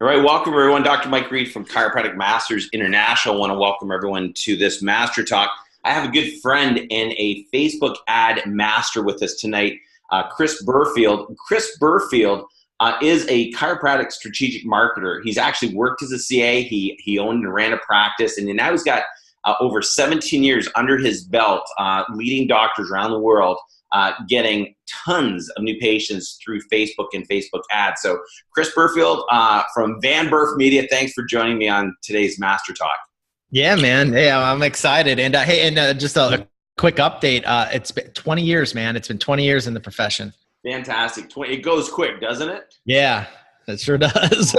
All right, welcome everyone. Dr. Mike Reid from Chiropractic Masters International. I want to welcome everyone to this Master Talk. I have a good friend and a Facebook ad master with us tonight, Chris Burfield. Chris Burfield is a chiropractic strategic marketer. He's actually worked as a CA. He owned and ran a practice, and now he's got over 17 years under his belt, leading doctors around the world, getting tons of new patients through Facebook and Facebook ads. So Chris Burfield from Van Burf Media, thanks for joining me on today's Master Talk. Yeah, man. Hey, I'm excited. And just a quick update. It's been 20 years, man. It's been 20 years in the profession. Fantastic. It goes quick, doesn't it? Yeah, it sure does.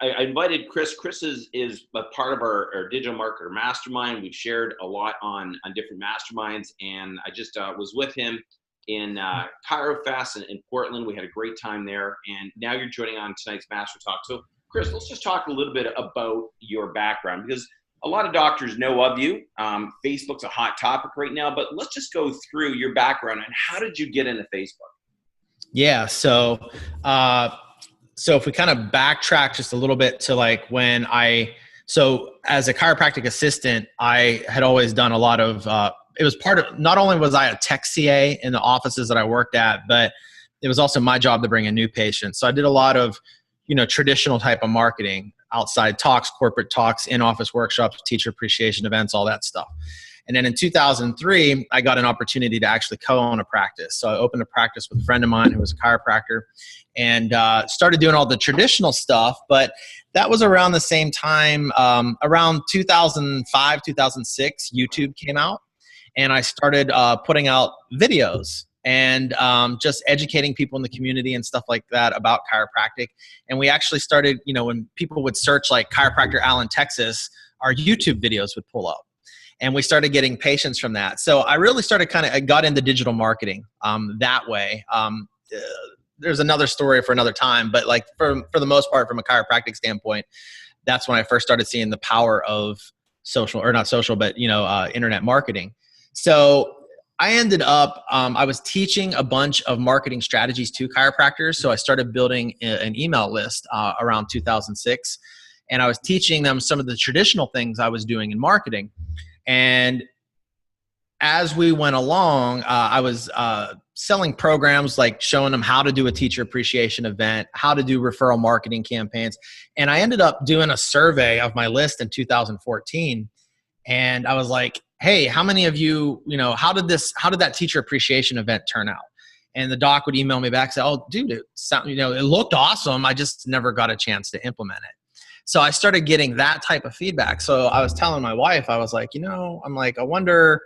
I invited Chris. Chris is a part of our digital marketer mastermind. We've shared a lot on different masterminds, and I just was with him in ChiroFest in Portland. We had a great time there, and now you're joining on tonight's Master Talk. So, Chris, let's just talk a little bit about your background, because a lot of doctors know of you. Facebook's a hot topic right now, but let's just go through your background and how did you get into Facebook? Yeah. So if we kind of backtrack just a little bit to like when so as a chiropractic assistant, I had always done a lot of, it was part of, not only was I a tech CA in the offices that I worked at, but it was also my job to bring in new patients. So I did a lot of, traditional type of marketing, outside talks, corporate talks, in-office workshops, teacher appreciation events, all that stuff. And then in 2003, I got an opportunity to actually co-own a practice. So I opened a practice with a friend of mine who was a chiropractor and started doing all the traditional stuff. But that was around the same time, around 2005, 2006, YouTube came out. And I started putting out videos and just educating people in the community and stuff like that about chiropractic. And we actually started, when people would search like chiropractor Allen, Texas, our YouTube videos would pull up. And we started getting patients from that. So I really I got into digital marketing that way. There's another story for another time, but like for the most part, from a chiropractic standpoint, that's when I first started seeing the power of internet marketing. So I ended up, I was teaching a bunch of marketing strategies to chiropractors. So I started building an email list around 2006. And I was teaching them some of the traditional things I was doing in marketing. And as we went along, I was selling programs, like showing them how to do a teacher appreciation event, how to do referral marketing campaigns. And I ended up doing a survey of my list in 2014. And I was like, hey, how many of you, how did that teacher appreciation event turn out? And the doc would email me back and say, oh, dude, it looked awesome. I just never got a chance to implement it. So I started getting that type of feedback. So I was telling my wife, I was like, I wonder,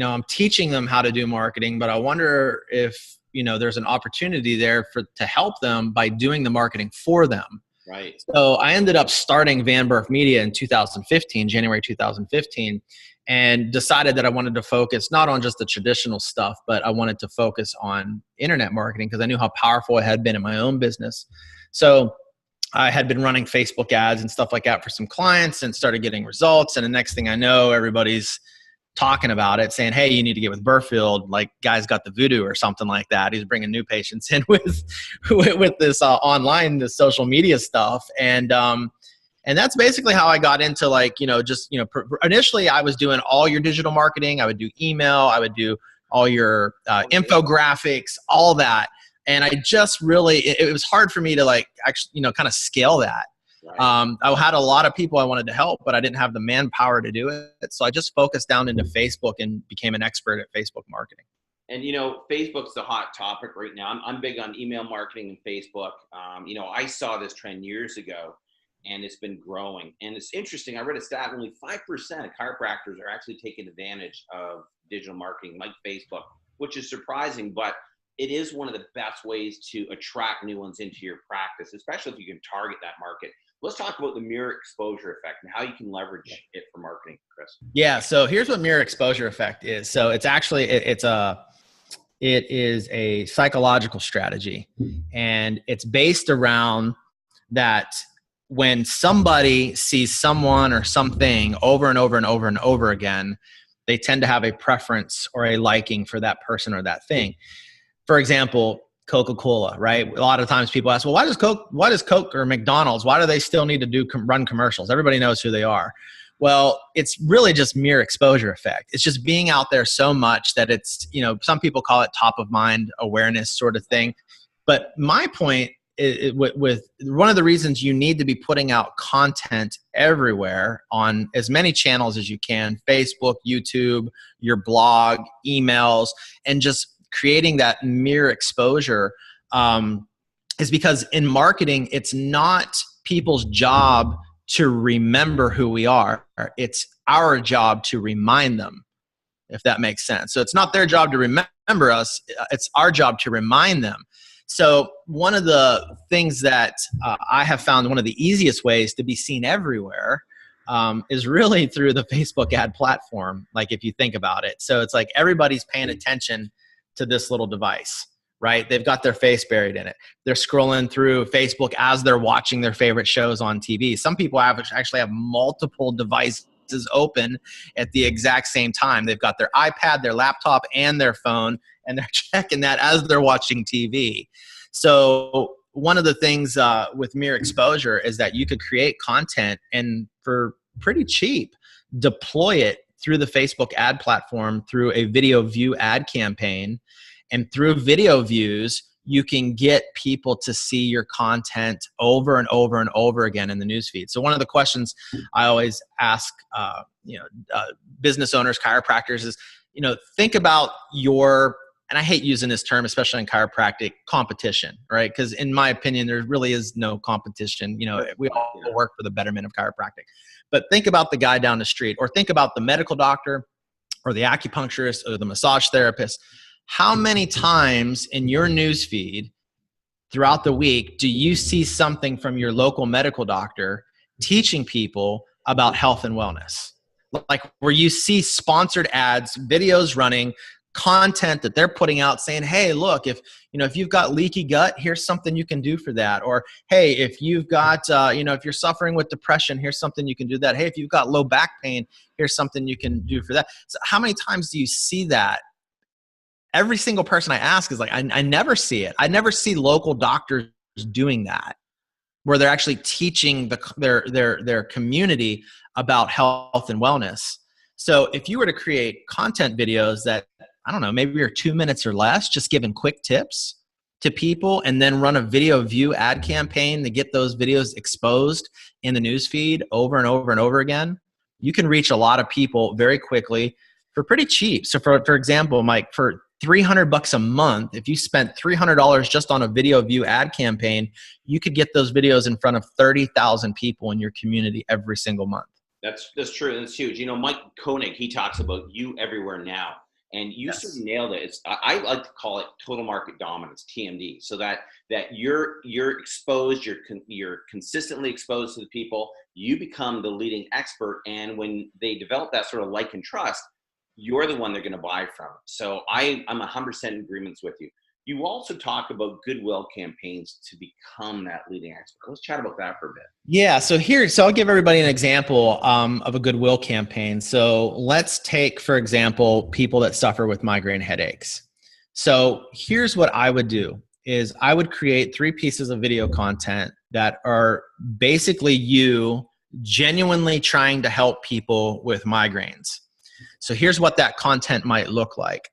I'm teaching them how to do marketing, but I wonder if, there's an opportunity there to help them by doing the marketing for them. Right. So I ended up starting Van Burf Media in 2015, January 2015, and decided that I wanted to focus not on just the traditional stuff, but I wanted to focus on internet marketing because I knew how powerful it had been in my own business. So I had been running Facebook ads and stuff like that for some clients and started getting results. And the next thing I know, everybody's talking about it, saying, hey, you need to get with Burfield. Like, guy's got the voodoo or something like that. He's bringing new patients in with this online, this social media stuff. And that's basically how I got into initially I was doing all your digital marketing. I would do email. I would do all your infographics, all that. And I just really, it was hard for me to kind of scale that. Right. I had a lot of people I wanted to help, but I didn't have the manpower to do it. So I just focused down into Facebook and became an expert at Facebook marketing. And, Facebook's the hot topic right now. I'm big on email marketing and Facebook. I saw this trend years ago and it's been growing. And it's interesting. I read a stat, only 5% of chiropractors are actually taking advantage of digital marketing like Facebook, which is surprising, but it is one of the best ways to attract new ones into your practice, especially if you can target that market. Let's talk about the mirror exposure effect and how you can leverage it for marketing, Chris. Yeah. So here's what mirror exposure effect is. So it's actually, it is a psychological strategy, and it's based around that when somebody sees someone or something over and over and over and over again, they tend to have a preference or a liking for that person or that thing. For example, Coca-Cola, right? A lot of times people ask, well, why does Coke or McDonald's, why do they still need to run commercials? Everybody knows who they are. Well, it's really just mere exposure effect. It's just being out there so much that it's, some people call it top of mind awareness sort of thing. But my point with one of the reasons you need to be putting out content everywhere on as many channels as you can, Facebook, YouTube, your blog, emails, and just creating that mere exposure is because in marketing, it's not people's job to remember who we are. It's our job to remind them, if that makes sense. So it's not their job to remember us. It's our job to remind them. So one of the things that I have found, one of the easiest ways to be seen everywhere is really through the Facebook ad platform. Like if you think about it. So it's like everybody's paying attention to this little device, right? They've got their face buried in it. They're scrolling through Facebook as they're watching their favorite shows on TV. Some people actually have multiple devices open at the exact same time. They've got their iPad, their laptop, and their phone, and they're checking that as they're watching TV. So one of the things with mere exposure is that you could create content and for pretty cheap, deploy it through the Facebook ad platform through a video view ad campaign. And through video views, you can get people to see your content over and over and over again in the newsfeed. So one of the questions I always ask, business owners, chiropractors is, think about your, and I hate using this term, especially in chiropractic, competition, right? Because in my opinion, there really is no competition. We all work for the betterment of chiropractic. But think about the guy down the street, or think about the medical doctor or the acupuncturist or the massage therapist. How many times in your newsfeed throughout the week do you see something from your local medical doctor teaching people about health and wellness? Like where you see sponsored ads, videos running, content that they're putting out saying, hey, look, if you've got leaky gut, here's something you can do for that. Or, hey, if you've got, if you're suffering with depression, here's something you can do that. Hey, if you've got low back pain, here's something you can do for that. So how many times do you see that? Every single person I ask is like, I never see it. I never see local doctors doing that, where they're actually teaching their community about health and wellness. So if you were to create content videos that, I don't know, maybe are 2 minutes or less, just giving quick tips to people, and then run a video view ad campaign to get those videos exposed in the newsfeed over and over and over again, you can reach a lot of people very quickly for pretty cheap. So for example, Mike, for $300 a month, if you spent $300 just on a video view ad campaign, you could get those videos in front of 30,000 people in your community every single month. That's true. That's huge. Mike Koenig, he talks about you everywhere now. And you sort of nailed it. I like to call it total market dominance, TMD, so that you're exposed, you're consistently exposed to the people, you become the leading expert, and when they develop that sort of like and trust, you're the one they're going to buy from. So I'm 100% in agreement with you. You also talk about Goodwill Campaigns to become that leading expert. Let's chat about that for a bit. Yeah, so I'll give everybody an example of a Goodwill campaign. So let's take, for example, people that suffer with migraine headaches. So here's what I would do is I would create 3 pieces of video content that are basically you genuinely trying to help people with migraines. So here's what that content might look like.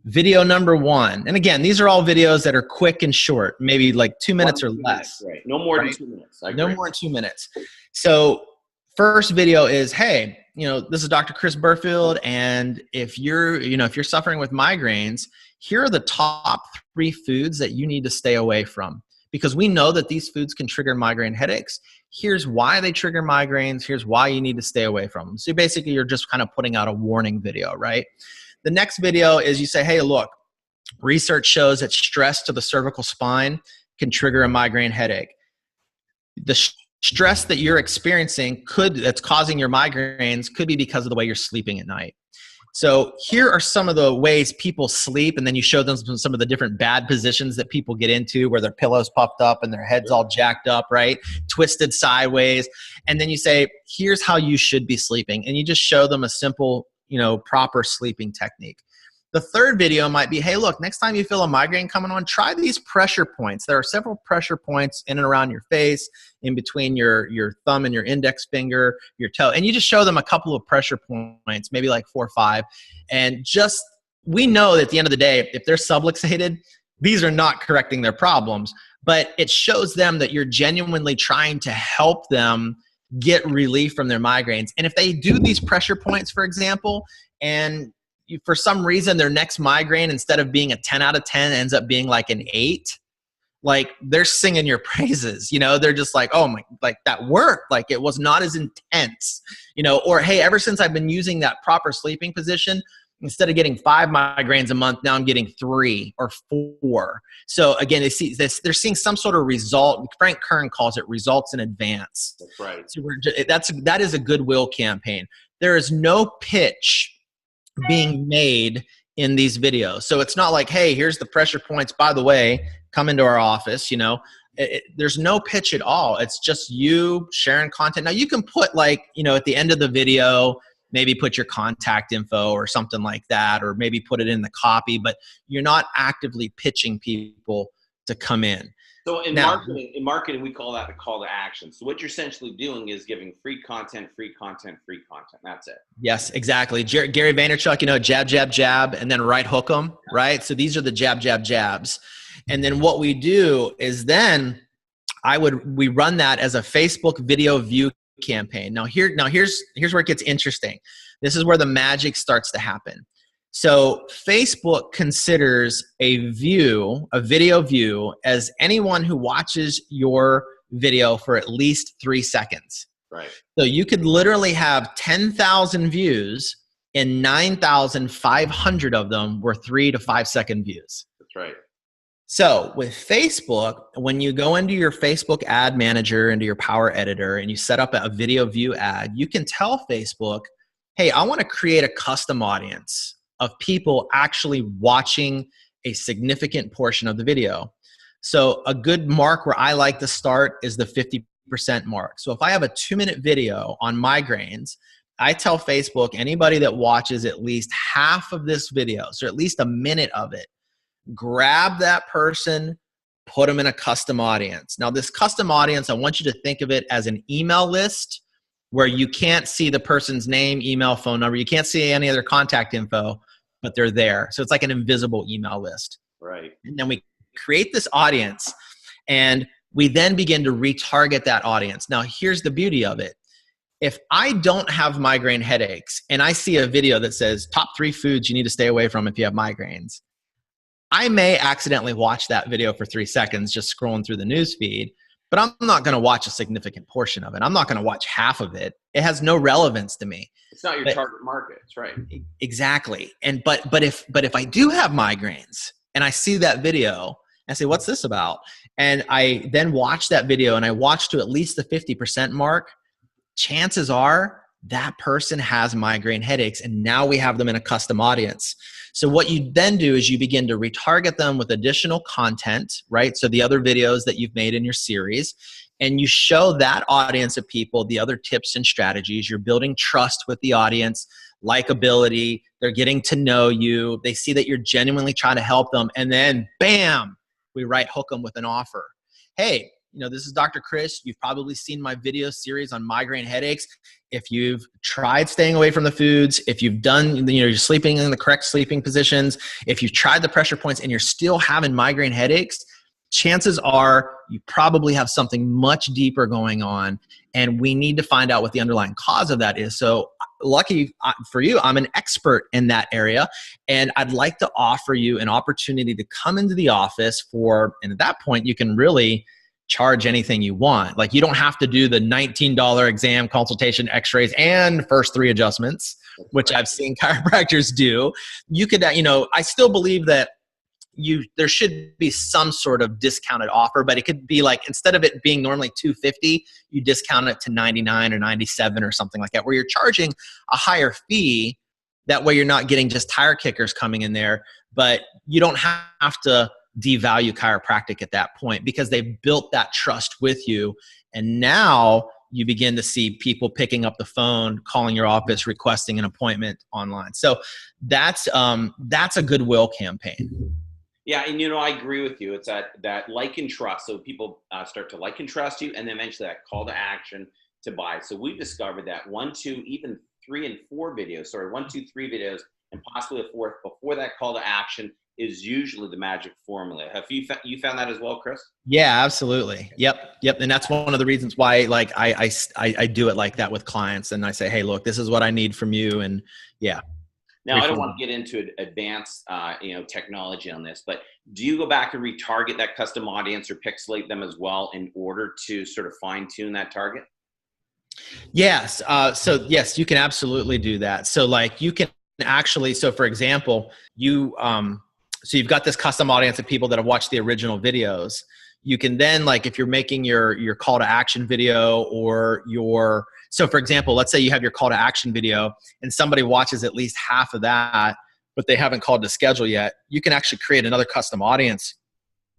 Video number 1, and again, these are all videos that are quick and short, maybe like 2 minutes or less. Right. No more than 2 minutes. No more than 2 minutes. So first video is, hey, this is Dr. Chris Burfield, and if you're suffering with migraines, here are the top 3 foods that you need to stay away from, because we know that these foods can trigger migraine headaches. Here's why they trigger migraines. Here's why you need to stay away from them. So basically, you're just kind of putting out a warning video, right? The next video is you say, hey, look, research shows that stress to the cervical spine can trigger a migraine headache. The stress that you're experiencing that's causing your migraines could be because of the way you're sleeping at night. So here are some of the ways people sleep, and then you show them some of the different bad positions that people get into, where their pillow's puffed up and their head's all jacked up, right? Twisted sideways. And then you say, here's how you should be sleeping. And you just show them a simple, proper sleeping technique. The third video might be, hey, look, next time you feel a migraine coming on, try these pressure points. There are several pressure points in and around your face, in between your thumb and your index finger, your toe. And you just show them a couple of pressure points, maybe like 4 or 5. And just, we know that at the end of the day, if they're subluxated, these are not correcting their problems. But it shows them that you're genuinely trying to help them get relief from their migraines. And if they do these pressure points, for example, and for some reason their next migraine, instead of being a 10 out of 10, ends up being like an 8, like they're singing your praises, they're just like, oh my, like that worked. Like it was not as intense, or hey, ever since I've been using that proper sleeping position, instead of getting 5 migraines a month, now I'm getting 3 or 4. So again, they see this, they're seeing some sort of result. Frank Kern calls it results in advance. That's right. So that is a Goodwill campaign. There is no pitch being made in these videos. So it's not like, hey, here's the pressure points, by the way, come into our office, there's no pitch at all. It's just you sharing content. Now you can put like, at the end of the video, maybe put your contact info or something like that, or maybe put it in the copy, but you're not actively pitching people to come in. So in marketing, we call that the call to action. So what you're essentially doing is giving free content, free content, free content. That's it. Yes, exactly. Gary Vaynerchuk, jab, jab, jab, and then right hook them, right? So these are the jab, jab, jabs. And then what we do is then we run that as a Facebook video view campaign. Now here's where it gets interesting. This is where the magic starts to happen. So Facebook considers a video view, as anyone who watches your video for at least 3 seconds. Right. So you could literally have 10,000 views and 9,500 of them were 3 to 5 second views. That's right. So with Facebook, when you go into your Facebook ad manager, into your power editor, and you set up a video view ad, you can tell Facebook, hey, I want to create a custom audience of people actually watching a significant portion of the video. So a good mark where I like to start is the 50% mark. So if I have a 2-minute video on migraines, I tell Facebook, anybody that watches at least half of this video, so at least a minute of it, grab that person, put them in a custom audience. Now this custom audience, I want you to think of it as an email list where you can't see the person's name, email, phone number. You can't see any of their contact info, but they're there. So it's like an invisible email list. Right. And then we create this audience and we then begin to retarget that audience. Now here's the beauty of it. If I don't have migraine headaches and I see a video that says top 3 foods you need to stay away from if you have migraines, I may accidentally watch that video for 3 seconds just scrolling through the news feed, but I'm not going to watch a significant portion of it. I'm not going to watch half of it. It has no relevance to me. It's not your target market. That's right. Exactly. And but if I do have migraines and I see that video and I say, what's this about? And I then watch that video and I watch to at least the 50% mark, chances are that person has migraine headaches, and now we have them in a custom audience. So what you then do is you begin to retarget them with additional content, right? So the other videos that you've made in your series, and you show that audience of people the other tips and strategies. You're building trust with the audience, likability. They're getting to know you. They see that you're genuinely trying to help them. And then bam, we right hook them with an offer. Hey, this is Dr. Chris. You've probably seen my video series on migraine headaches. If you've tried staying away from the foods, if you've done, you're sleeping in the correct sleeping positions, if you've tried the pressure points and you're still having migraine headaches, chances are you probably have something much deeper going on, and we need to find out what the underlying cause of that is. So lucky for you, I'm an expert in that area, and I'd like to offer you an opportunity to come into the office and at that point you can really charge anything you want. Like you don't have to do the $19 exam, consultation, x-rays, and first 3 adjustments, which I've seen chiropractors do. You could, I still believe that there should be some sort of discounted offer, but it could be like, instead of it being normally $250, you discount it to $99 or $97 or something like that, where you're charging a higher fee. That way you're not getting just tire kickers coming in there, but you don't have to devalue chiropractic at that point because they've built that trust with you. And now you begin to see people picking up the phone, calling your office, requesting an appointment online. So that's a Goodwill campaign. Yeah, and I agree with you. It's that like and trust. So people start to like and trust you, and then eventually that call to action to buy. So we've discovered that 1, 2, even 3 and 4 videos. Sorry, 1, 2, 3 videos, and possibly a fourth before that call to action is usually the magic formula. Have you found that as well, Chris? Yeah, absolutely. Yep. And that's one of the reasons why, like, I do it like that with clients, and I say, hey, look, this is what I need from you, and yeah. Now, I don't want to get into advanced, technology on this, but do you go back and retarget that custom audience or pixelate them as well in order to sort of fine tune that target? Yes. So yes, you can absolutely do that. So like you can actually, so for example, so you've got this custom audience of people that have watched the original videos. You can then, like, if you're making your call to action video or so for example, let's say you have your call to action video and somebody watches at least half of that, but they haven't called to schedule yet. You can actually create another custom audience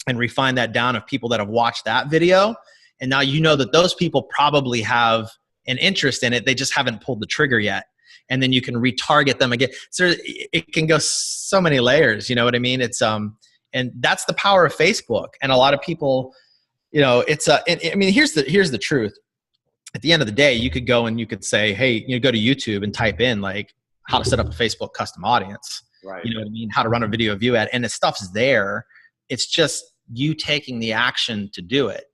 and refine that down of people that have watched that video. And now you know that those people probably have an interest in it. They just haven't pulled the trigger yet. And then you can retarget them again. So it can go so many layers, you know what I mean? It's, and that's the power of Facebook. And a lot of people, it's I mean, here's the truth. At the end of the day, you could go and you could say, hey, go to YouTube and type in like how to set up a Facebook custom audience. Right. You know what I mean? How to run a video view ad, and the stuff's there. It's just you taking the action to do it.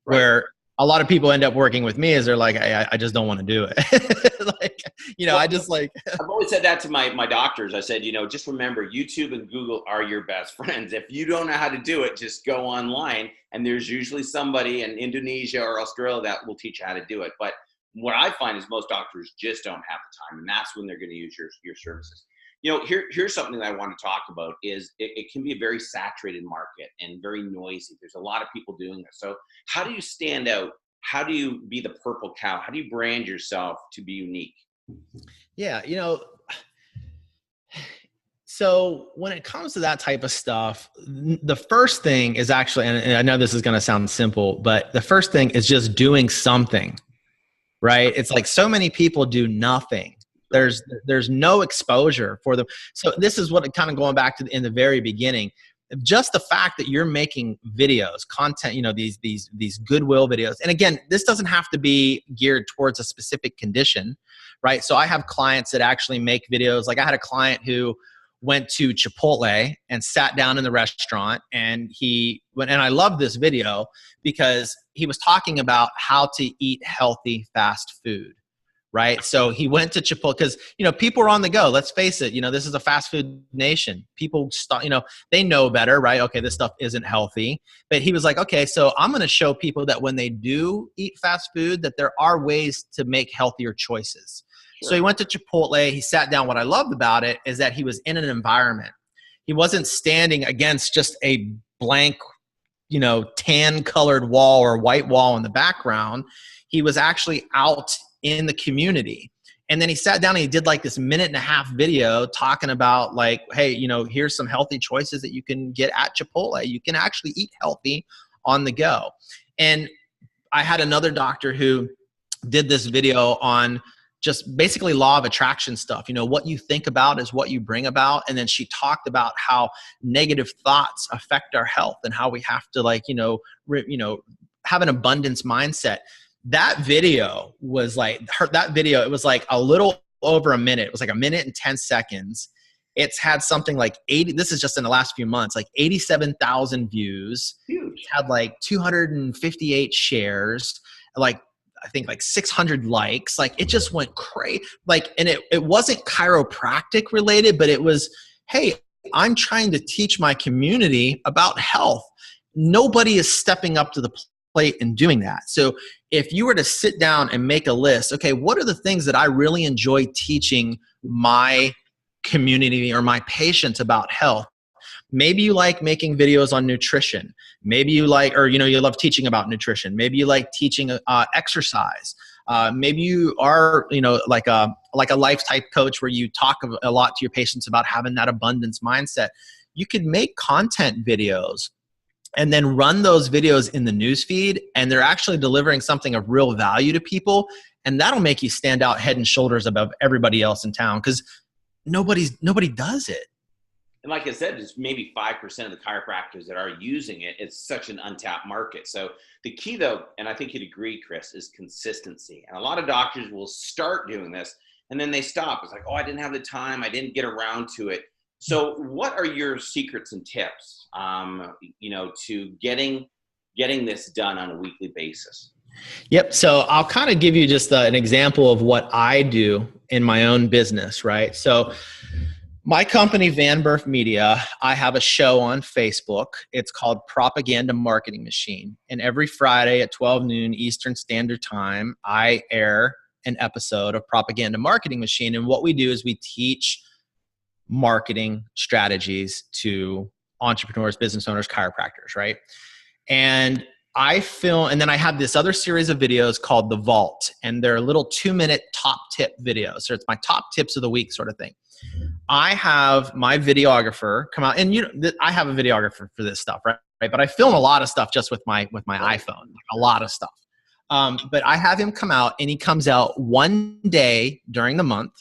Right. Where a lot of people end up working with me is they're like, I just don't want to do it. Like, I've always said that to my doctors. I said, just remember, YouTube and Google are your best friends. If you don't know how to do it, just go online, and there's usually somebody in Indonesia or Australia that will teach you how to do it. But what I find is most doctors just don't have the time, and that's when they're going to use your services. Here's something that I want to talk about is it can be a very saturated market and very noisy. There's a lot of people doing this. So how do you stand out? How do you be the purple cow? How do you brand yourself to be unique? Yeah. So when it comes to that type of stuff, the first thing is actually, and I know this is going to sound simple, but the first thing is just doing something, right? It's like so many people do nothing. There's no exposure for them. So this is what kind of going back to in the very beginning, just the fact that you're making videos, content, these Goodwill videos. And again, this doesn't have to be geared towards a specific condition, right? So I have clients that actually make videos. Like I had a client who went to Chipotle and sat down in the restaurant, and and I love this video because he was talking about how to eat healthy fast food. Right. So he went to Chipotle because, people are on the go. Let's face it. This is a fast food nation. People start, they know better, right? Okay, this stuff isn't healthy. But he was like, okay, so I'm going to show people that when they do eat fast food, that there are ways to make healthier choices. Sure. So he went to Chipotle. He sat down. What I loved about it is that he was in an environment. He wasn't standing against just a blank, tan colored wall or white wall in the background. He was actually out in the community. And then he sat down and he did like this 1.5-minute video talking about like, hey, here's some healthy choices that you can get at Chipotle. You can actually eat healthy on the go. And I had another doctor who did this video on just basically law of attraction stuff. What you think about is what you bring about. And then she talked about how negative thoughts affect our health and how we have to have an abundance mindset. That video was like it was like a little over a minute. It was like 1 minute and 10 seconds. It's had something like 80, this is just in the last few months, like 87,000 views. Huge. It had like 258 shares, like I think like 600 likes. Like it just went crazy. Like, and it wasn't chiropractic related, but it was, hey, I'm trying to teach my community about health. Nobody is stepping up to the plate and doing that. So if you were to sit down and make a list, okay, what are the things that I really enjoy teaching my community or my patients about health? Maybe you like making videos on nutrition. Maybe you like, or you love teaching about nutrition. Maybe you like teaching exercise. Maybe you are, like a life type coach where you talk a lot to your patients about having that abundance mindset. You could make content videos and then run those videos in the newsfeed, and they're actually delivering something of real value to people. And that'll make you stand out head and shoulders above everybody else in town, because nobody does it. And like I said, it's maybe 5% of the chiropractors that are using it. It's such an untapped market. So the key though, and I think you'd agree, Chris, is consistency. And a lot of doctors will start doing this and then they stop. It's like, oh, I didn't have the time. I didn't get around to it. So what are your secrets and tips, to getting this done on a weekly basis? Yep. So I'll kind of give you just an example of what I do in my own business, right? So my company, Van Burf Media, I have a show on Facebook. It's called Propaganda Marketing Machine. And every Friday at 12 noon Eastern Standard Time, I air an episode of Propaganda Marketing Machine. And what we do is we teach marketing strategies to entrepreneurs, business owners, chiropractors, right? And I film, and then I have this other series of videos called The Vault, and they're little 2-minute top tip videos. So it's my top tips of the week sort of thing. I have my videographer come out, and I have a videographer for this stuff, right? But I film a lot of stuff just with my iPhone, a lot of stuff. But I have him come out, and he comes out one day during the month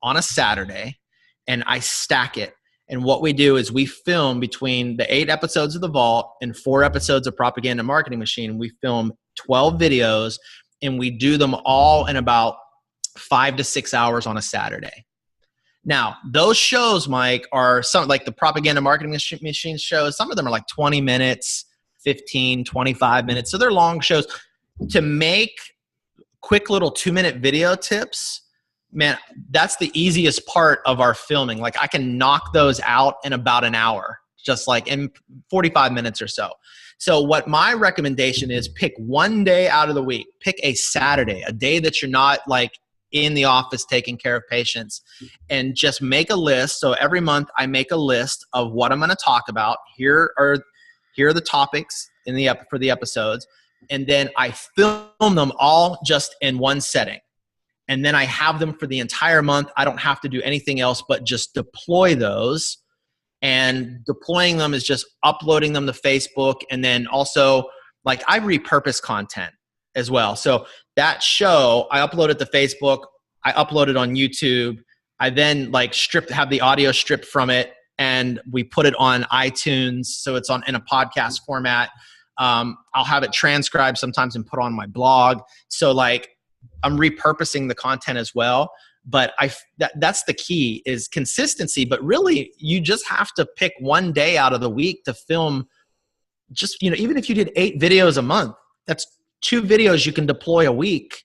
on a Saturday, and I stack it. And what we do is we film between the 8 episodes of The Vault and 4 episodes of Propaganda Marketing Machine. We film 12 videos, and we do them all in about 5 to 6 hours on a Saturday. Now, those shows, Mike, are some like the Propaganda Marketing Machine shows. Some of them are like 20 minutes, 15, 25 minutes. So they're long shows. To make quick little 2-minute video tips, man, that's the easiest part of our filming. Like I can knock those out in about an hour, just like in 45 minutes or so. So what my recommendation is, pick one day out of the week. Pick a Saturday, a day that you're not like in the office taking care of patients, and just make a list. So every month I make a list of what I'm going to talk about. Here are the topics for the episodes. And then I film them all just in one setting. And then I have them for the entire month. I don't have to do anything else but just deploy those. And deploying them is just uploading them to Facebook. And then also, like, I repurpose content as well. So that show, I upload it to Facebook. I upload it on YouTube. I then have the audio stripped from it, and we put it on iTunes. So it's in a podcast format. I'll have it transcribed sometimes and put on my blog. So I'm repurposing the content as well. But that's the key, is consistency. But really, you just have to pick one day out of the week to film. Just, even if you did 8 videos a month, that's 2 videos you can deploy a week.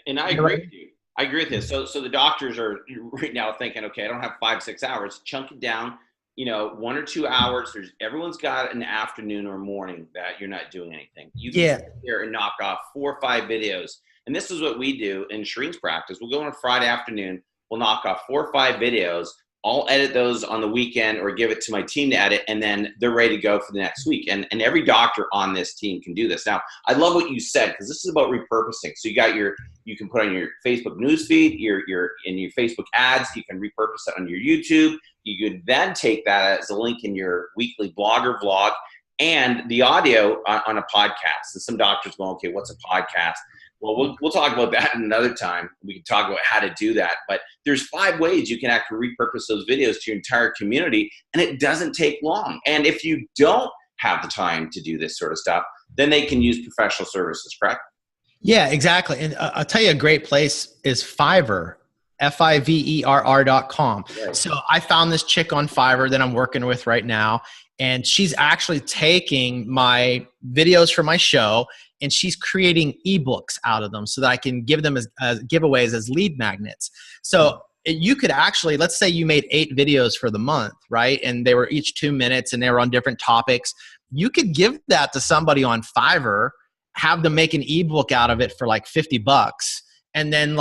And I agree with you. I agree with this. So the doctors are right now thinking, okay, I don't have 5-6 hours. Chunk it down, 1 or 2 hours. Everyone's got an afternoon or morning that you're not doing anything. You can sit here and knock off 4 or 5 videos. And this is what we do in Shereen's practice. We'll go on a Friday afternoon. We'll knock off 4 or 5 videos. I'll edit those on the weekend or give it to my team to edit, and then they're ready to go for the next week. And every doctor on this team can do this. Now, I love what you said, because this is about repurposing. So you can put on your Facebook newsfeed, in your Facebook ads, you can repurpose it on your YouTube. You could then take that as a link in your weekly blog or vlog, and the audio on a podcast. And some doctors go, okay, what's a podcast? Well, we'll talk about that another time. We can talk about how to do that. But there's 5 ways you can actually repurpose those videos to your entire community, and it doesn't take long. And if you don't have the time to do this sort of stuff, then they can use professional services, correct? Yeah, exactly. And I'll tell you, a great place is Fiverr, Fiverr.com. Right. So I found this chick on Fiverr that I'm working with right now, and she's actually taking my videos for my show, and she's creating ebooks out of them so that I can give them as giveaways as lead magnets. So you could actually, let's say you made 8 videos for the month, right? And they were each 2 minutes and they were on different topics. You could give that to somebody on Fiverr, have them make an ebook out of it for like $50, and then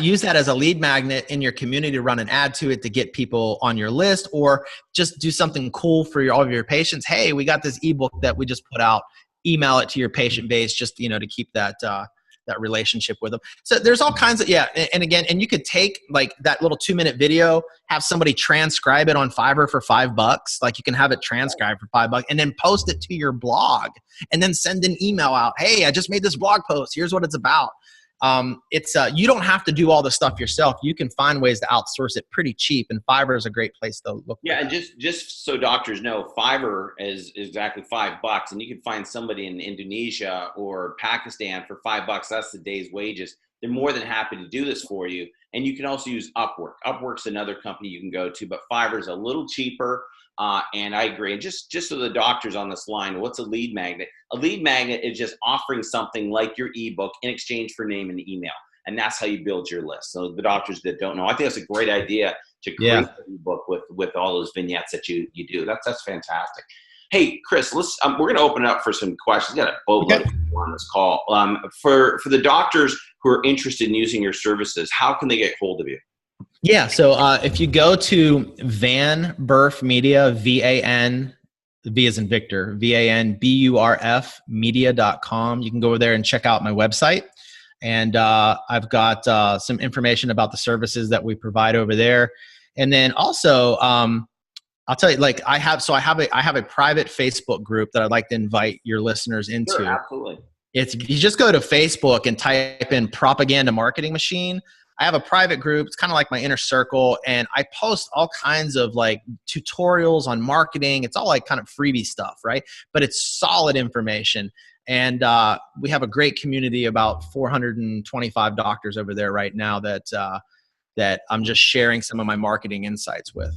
use that as a lead magnet in your community to run an ad to it to get people on your list, or just do something cool for all of your patients. Hey, we got this ebook that we just put out. Email it to your patient base, just to keep that that relationship with them. So there's all kinds of, and again, and you could take like that little 2-minute video, have somebody transcribe it on Fiverr for $5. Like you can have it transcribed for $5 and then post it to your blog and then send an email out. Hey, I just made this blog post. Here's what it's about. You don't have to do all the stuff yourself. You can find ways to outsource it pretty cheap, and Fiverr is a great place to look. Yeah, and just so doctors know, Fiverr is exactly $5, and you can find somebody in Indonesia or Pakistan for $5. That's the day's wages. They're more than happy to do this for you. And you can also use Upwork. Upwork's another company you can go to, but Fiverr is a little cheaper. And I agree. And just so the doctors on this line, what's a lead magnet? A lead magnet is just offering something like your ebook in exchange for name and email. And that's how you build your list. So the doctors that don't know, I think that's a great idea to create an ebook with all those vignettes that you do. That's fantastic. Hey, Chris, we're going to open it up for some questions. We got a boatload of people on this call. For the doctors who are interested in using your services, how can they get hold of you? Yeah. So if you go to Van Burf Media, VAN, V as in Victor, VANBURF media.com, you can go over there and check out my website. And I've got some information about the services that we provide over there. And then also, I'll tell you, like I have a private Facebook group that I'd like to invite your listeners into. Sure, absolutely. You just go to Facebook and type in propaganda marketing machine. I have a private group. It's kind of like my inner circle, and I post all kinds of like tutorials on marketing. It's all like kind of freebie stuff, right? But it's solid information. And we have a great community, about 425 doctors over there right now that I'm just sharing some of my marketing insights with.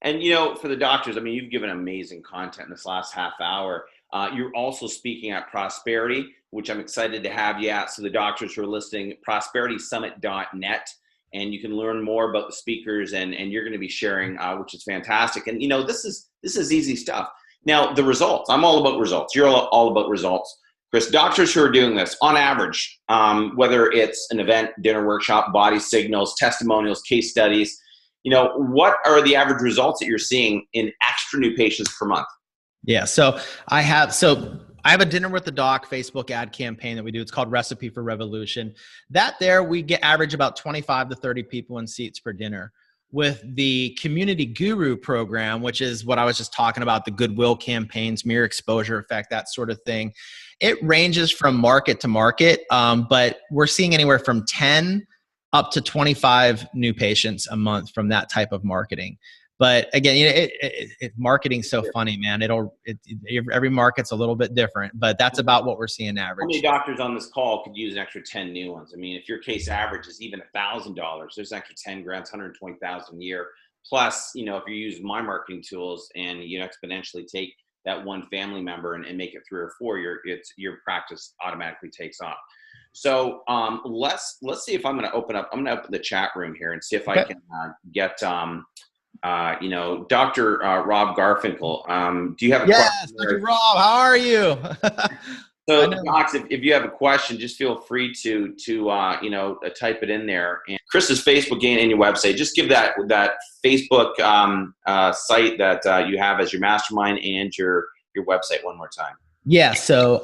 And, for the doctors, I mean, you've given amazing content in this last half hour. You're also speaking at Prosperity, which I'm excited to have you at. So the doctors who are listening, prosperitysummit.net, and you can learn more about the speakers, and you're going to be sharing, which is fantastic. And, this is easy stuff. Now, the results, I'm all about results. You're all about results. Chris, doctors who are doing this, on average, whether it's an event, dinner, workshop, body signals, testimonials, case studies, what are the average results that you're seeing in extra new patients per month? Yeah. So I have a dinner with the doc Facebook ad campaign that we do. It's called Recipe for Revolution. We average about 25 to 30 people in seats per dinner. With the Community Guru program, which is what I was just talking about, the Goodwill Campaigns, mere exposure effect, that sort of thing. It ranges from market to market, but we're seeing anywhere from 10 up to 25 new patients a month from that type of marketing. But again, marketing's so funny, man. Every market's a little bit different, but that's about what we're seeing average. How many doctors on this call could use an extra 10 new ones? I mean, if your case average is even $1,000, there's an extra 10 grand, 120,000 a year. Plus, if you use my marketing tools and you exponentially take that one family member and make it 3 or 4, your practice automatically takes off. So let's see if I'm going to open the chat room here and see if I can get Dr. Rob Garfinkel. Do you have a question? Yes, Dr. Rob, how are you? So, docs, if you have a question, just feel free to type it in there. And Chris's Facebook and your website, just give that Facebook site that you have as your mastermind and your website one more time. Yeah. So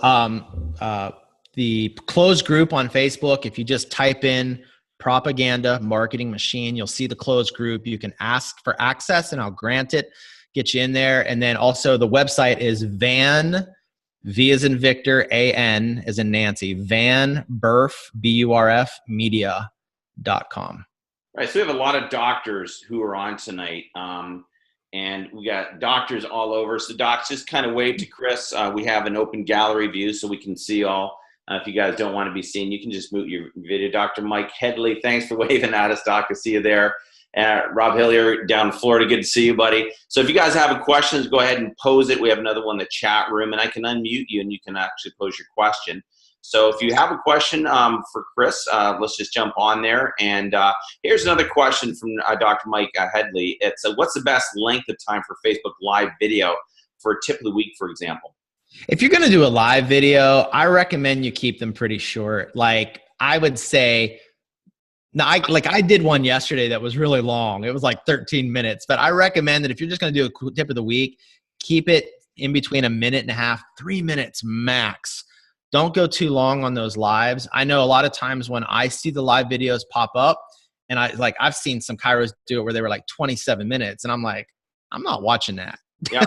the closed group on Facebook, if you just type in propaganda marketing machine, you'll see the closed group. You can ask for access and I'll grant it, get you in there. And then also the website is Van, V as in Victor, AN as in Nancy, Van Burf, BURF media.com. Right. So we have a lot of doctors who are on tonight. And we got doctors all over. So docs, just kind of wave to Chris. We have an open gallery view so we can see all. If you guys don't want to be seen, you can just mute your video. Dr. Mike Headley, thanks for waving at us, Doc. I see you there. Rob Hillier down in Florida, good to see you, buddy. So if you guys have questions, go ahead and pose it. We have another one in the chat room, and I can unmute you, and you can actually pose your question. So if you have a question for Chris, let's just jump on there. And here's another question from Dr. Mike Headley. It's what's the best length of time for Facebook Live video for a tip of the week, for example? If you're going to do a live video, I recommend you keep them pretty short. Like I would say, I did one yesterday that was really long. It was like 13 minutes, but I recommend that if you're just going to do a tip of the week, keep it in between 1.5 minutes, 3 minutes max. don't go too long on those lives. I know a lot of times when I see the live videos pop up, and I've seen some chiros do it where they were like 27 minutes, and I'm like, I'm not watching that. Yeah.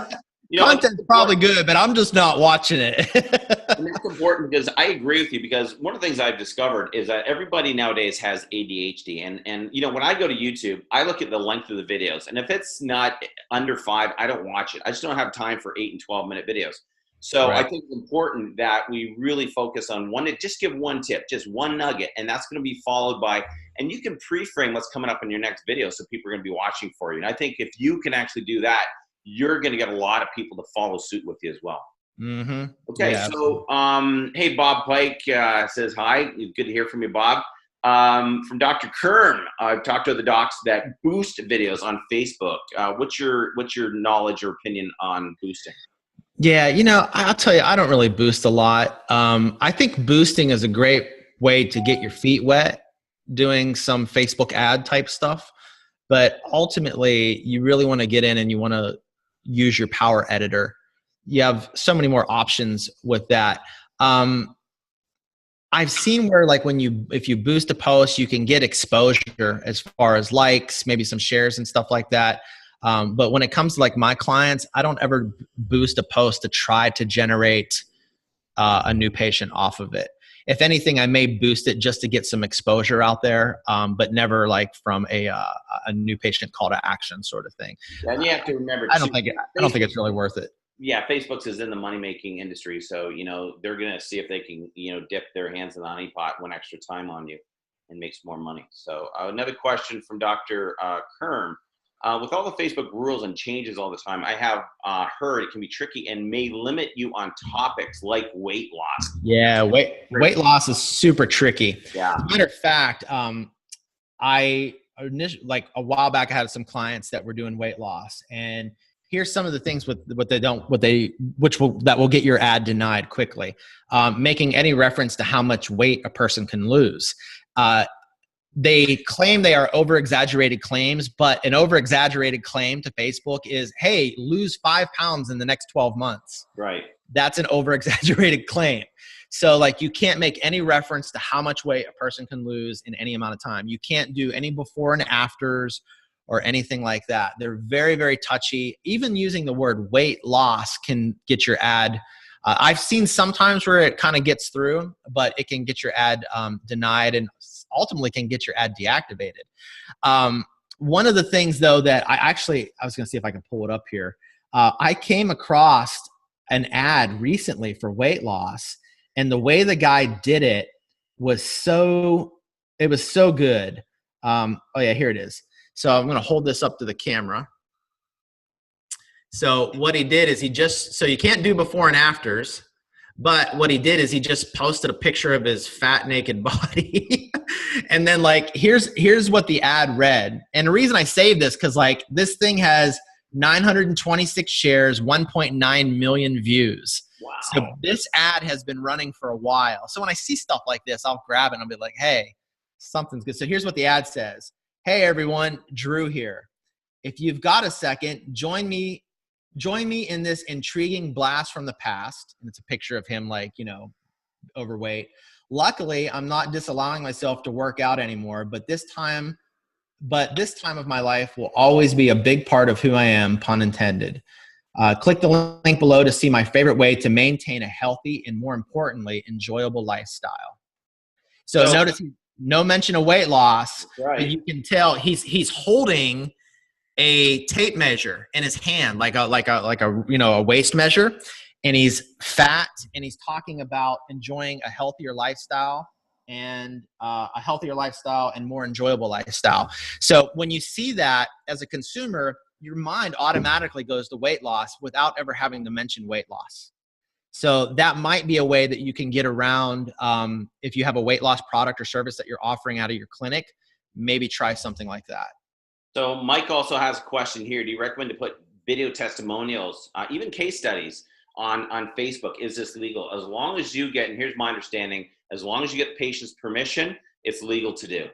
Content's probably good, but I'm just not watching it. And that's important because I agree with you, because one of the things I've discovered is that everybody nowadays has ADHD. And when I go to YouTube, I look at the length of the videos. And if it's not under 5, I don't watch it. I just don't have time for 8 and 12-minute videos. So right. I think it's important that we really focus on just give one tip, just one nugget, and that's going to be followed by, and you can pre-frame what's coming up in your next video so people are going to be watching for you. And I think if you can actually do that, you're going to get a lot of people to follow suit with you as well. Mm-hmm. Okay, yeah. So hey, Bob Pike says hi. Good to hear from you, Bob. From Dr. Kern, I've talked to other docs that boost videos on Facebook. What's your knowledge or opinion on boosting? Yeah, I'll tell you, I don't really boost a lot. I think boosting is a great way to get your feet wet, doing some Facebook ad type stuff. But ultimately, you really want to get in and you want to use your power editor. You have so many more options with that. I've seen where if you boost a post, you can get exposure as far as likes, maybe some shares and stuff like that. But when it comes to my clients, I don't ever boost a post to try to generate a new patient off of it. If anything, I may boost it just to get some exposure out there, but never from a new patient call to action sort of thing. And you have to remember, I don't think it's really worth it. Yeah, Facebook's is in the money-making industry, so they're gonna see if they can dip their hands in the honey pot, one extra time on you, and make some more money. So another question from Dr. Kern. With all the Facebook rules and changes all the time, I have heard it can be tricky and may limit you on topics like weight loss. Yeah, weight loss is super tricky. Yeah. As a matter of fact, a while back, I had some clients that were doing weight loss, and here's some of the things that will get your ad denied quickly. Making any reference to how much weight a person can lose. They claim they are over-exaggerated claims, but an over-exaggerated claim to Facebook is, hey, lose 5 pounds in the next 12 months. Right. That's an over-exaggerated claim. So you can't make any reference to how much weight a person can lose in any amount of time. You can't do any before and afters or anything like that. They're very, very touchy. Even using the word weight loss can get your ad. I've seen sometimes where it kind of gets through, but it can get your ad denied and ultimately can get your ad deactivated. One of the things though that I was going to see if I can pull it up here. I came across an ad recently for weight loss, and the way the guy did it was so good. Oh yeah, here it is. So I'm going to hold this up to the camera. So what he did is so you can't do before and afters, but what he did is he just posted a picture of his fat, naked body. And then here's what the ad read. And the reason I saved this, because this thing has 926 shares, 1.9 million views. Wow. So this ad has been running for a while. So when I see stuff like this, I'll grab it and I'll be like, hey, something's good. So here's what the ad says. Hey everyone, Drew here. If you've got a second, join me in this intriguing blast from the past. And it's a picture of him overweight. Luckily, I'm not disallowing myself to work out anymore, but this time of my life will always be a big part of who I am, pun intended. Click the link below to see my favorite way to maintain a healthy and, more importantly, enjoyable lifestyle. So notice no mention of weight loss. Right. But you can tell he's holding a tape measure in his hand, like a waist measure, and he's fat, and he's talking about enjoying a healthier lifestyle and more enjoyable lifestyle. So when you see that as a consumer, your mind automatically goes to weight loss without ever having to mention weight loss. So that might be a way that you can get around if you have a weight loss product or service that you're offering out of your clinic. Maybe try something like that. So Mike also has a question here. Do you recommend to put video testimonials, even case studies on Facebook? Is this legal? As long as you get, and here's my understanding, as long as you get patient's permission, it's legal to do.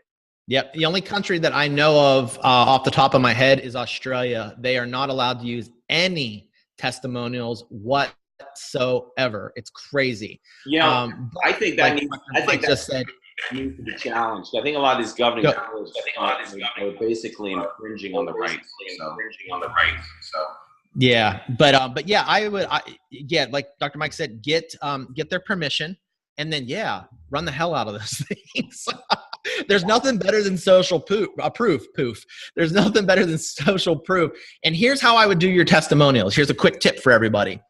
Yep. The only country that I know of off the top of my head is Australia. They are not allowed to use any testimonials whatsoever whatsoever. It's crazy. You know, I think that like needs, Mike just said, needs to be challenged. I think a lot of these governing powers are basically infringing on the rights. Yeah, but yeah, yeah, like Dr. Mike said, get their permission, and then run the hell out of those things. There's nothing better than social proof. There's nothing better than social proof. And here's how I would do your testimonials. Here's a quick tip for everybody.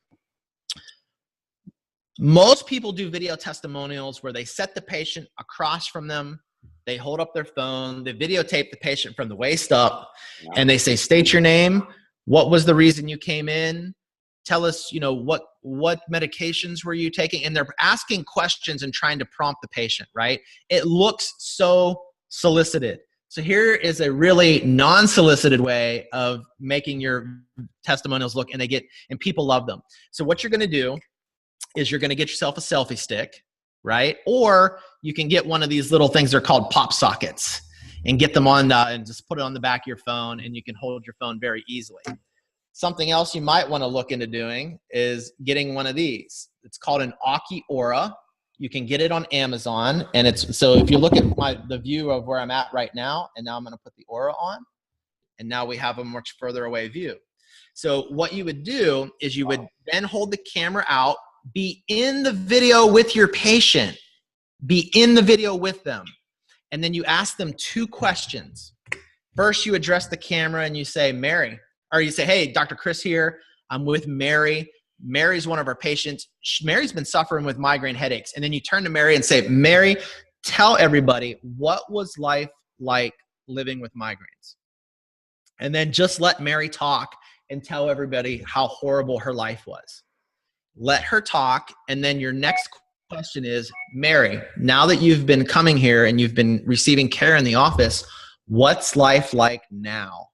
Most people do video testimonials where they set the patient across from them. They hold up their phone. They videotape the patient from the waist up, and they say, state your name. What was the reason you came in? Tell us, what medications were you taking? And they're asking questions and trying to prompt the patient, right? It looks so solicited. So here is a really non-solicited way of making your testimonials look, and people love them. So what you're going to do is you're going to get yourself a selfie stick, right? Or you can get one of these little things, they're called pop sockets, and get them on and just put it on the back of your phone, and you can hold your phone very easily. Something else you might want to look into doing is getting one of these. It's called an Aki Aura. You can get it on Amazon, and so if you look at the view of where I'm at right now, and now I'm going to put the Aura on, and now we have a much further away view. So what you would do is you would then hold the camera out, be in the video with your patient, be in the video with them, and then you ask them 2 questions. First, you address the camera and you say, Mary, or you say, hey, Dr. Chris here. I'm with Mary. Mary's one of our patients. Mary's been suffering with migraine headaches. And then you turn to Mary and say, Mary, tell everybody, what was life like living with migraines? And then just let Mary talk and tell everybody how horrible her life was. Let her talk. And then your next question is, Mary, now that you've been coming here and you've been receiving care in the office, what's life like now?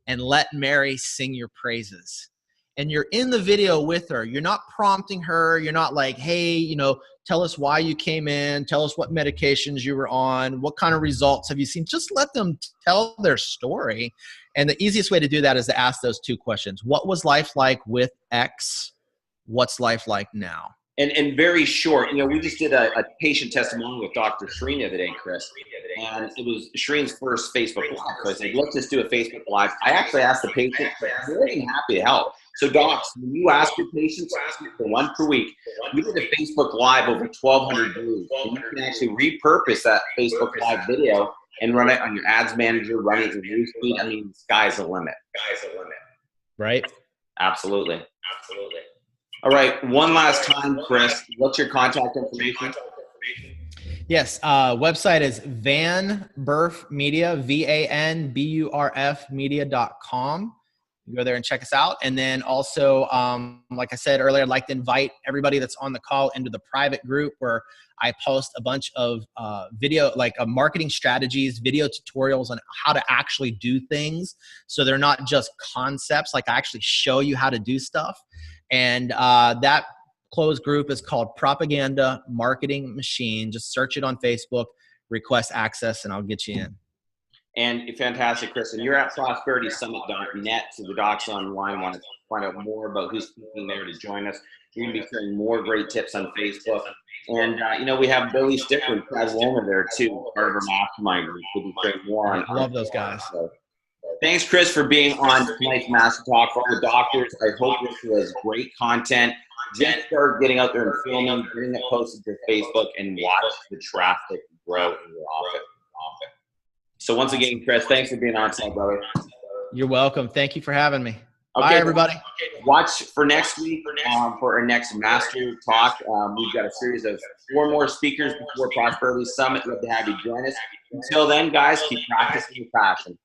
And let Mary sing your praises. And you're in the video with her. You're not prompting her. You're not like, hey, tell us why you came in. Tell us what medications you were on. What kind of results have you seen? Just let them tell their story. And the easiest way to do that is to ask those 2 questions. What was life like with X? What's life like now? And very short, we just did a patient testimony with Dr. Shreen the other day, Chris, and it was Shreen's first Facebook Live. So I said, let's just do a Facebook Live. I actually asked the patient, I'm more than happy to help. So docs, when you ask your patients for 1 per week, we did a Facebook Live over 1,200 views. And you can actually repurpose that Facebook Live video and run it on your ads manager, run it in your newsfeed. I mean, sky's the limit. Right? Absolutely. All right, one last time, Chris, what's your contact information? Yes, website is VanBurf Media, VANBURF media.com. You go there and check us out. And then also, like I said earlier, I'd like to invite everybody that's on the call into the private group where I post a bunch of video, like marketing strategies, video tutorials on how to actually do things. So they're not just concepts, like I actually show you how to do stuff. And that closed group is called Propaganda Marketing Machine. Just search it on Facebook, request access, and I'll get you in. And fantastic, Chris. And you're at prosperitysummit.net. So the docs online want to find out more about who's speaking there to join us. You're going to be sharing more great tips on Facebook. And, we have Billy Sticker and Brad Loma there, too, part of our mastermind group. We'll be sharing more on. I love those guys. So, thanks, Chris, for being on tonight's Master Talk. For all the doctors, I hope this was great content. Just start getting out there and filming, getting it posted to Facebook, and watch the traffic grow in your office. So once again, Chris, thanks for being on tonight, brother. You're welcome. Thank you for having me. Okay, bye, everybody. Watch for next week for our next Master Talk. We've got a series of 4 more speakers before Prosperity Summit. Love to have you join us. Until then, guys, keep practicing your passion.